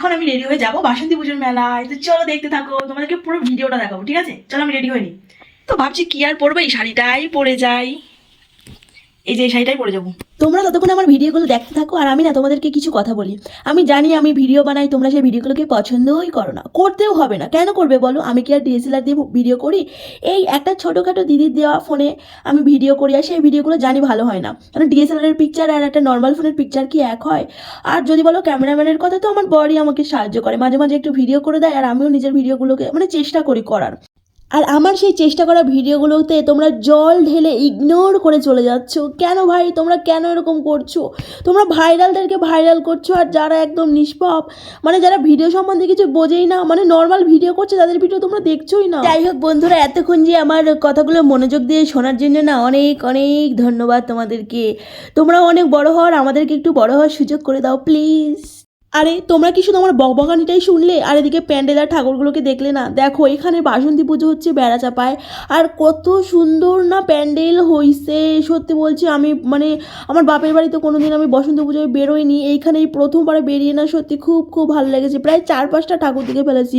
এখন আমি রেডি হয়ে যাবো বাসন্তী পুজোর মেলায়। তো চলো দেখতে থাকো, তোমাদেরকে পুরো ভিডিওটা দেখাবো, ঠিক আছে? চলো আমি রেডি হইনি। তো ভাবছি কি আর পরবো, এই শাড়িটাই পরে যাই। এই যে এই শাড়িটাই পরে যাবো। তোমরা ততক্ষণ আমার ভিডিওগুলো দেখতে থাকো, আর আমি না তোমাদেরকে কিছু কথা বলি। আমি জানি আমি ভিডিও বানাই, তোমরা সেই ভিডিওগুলোকে পছন্দই করো না, করতেও হবে না। কেন করবে বলো? আমি কি আর ডিএসএলআর দিয়ে ভিডিও করি? এই একটা ছোটোখাটো দিদির দেওয়া ফোনে আমি ভিডিও করি, আর সেই ভিডিওগুলো জানি ভালো হয় না। কারণ ডিএসএলআরের পিকচার আর একটা নর্মাল ফোনের পিকচার কি এক হয়? আর যদি বলো ক্যামেরাম্যানের কথা, তো আমার বড়ই আমাকে সাহায্য করে, মাঝে মাঝে একটু ভিডিও করে দেয়, আর আমিও নিজের ভিডিওগুলোকে মানে চেষ্টা করি করার। আর আমার সেই চেষ্টা করা ভিডিওগুলোতে তোমরা জল ঢেলে ইগনোর করে চলে যাচ্ছ। কেন ভাই, তোমরা কেন এরকম করছো? তোমরা ভাইরালদেরকে ভাইরাল করছো, আর যারা একদম নিষ্পাপ, মানে যারা ভিডিও সম্বন্ধে কিছু বোঝেই না, মানে নর্মাল ভিডিও করছে, তাদের ভিডিও তোমরা দেখছোই না। যাই হোক বন্ধুরা, এতক্ষণ যে আমার কথাগুলো মনোযোগ দিয়ে শোনার জন্য না অনেক অনেক ধন্যবাদ তোমাদেরকে। তোমরাও অনেক বড় হওয়ার, আমাদেরকে একটু বড় হওয়ার সুযোগ করে দাও প্লিজ। আরে তোমরা কি শুধু আমার বকবকানিটাই শুনলে, আর এদিকে প্যান্ডেল আর ঠাকুরগুলোকে দেখলে না? দেখো এখানে বাসন্তী পুজো হচ্ছে বেড়াচাপায়, আর কত সুন্দর না প্যান্ডেল হইছে। সত্যি বলছি, আমি মানে আমার বাপের বাড়িতে কোনোদিন আমি বসন্ত পুজোয় বেরোইনি, এইখানে এই প্রথমবার বেরিয়ে না সত্যি খুব খুব ভালো লেগেছে। প্রায় 4-5টা ঠাকুর দেখে ফেলেছি।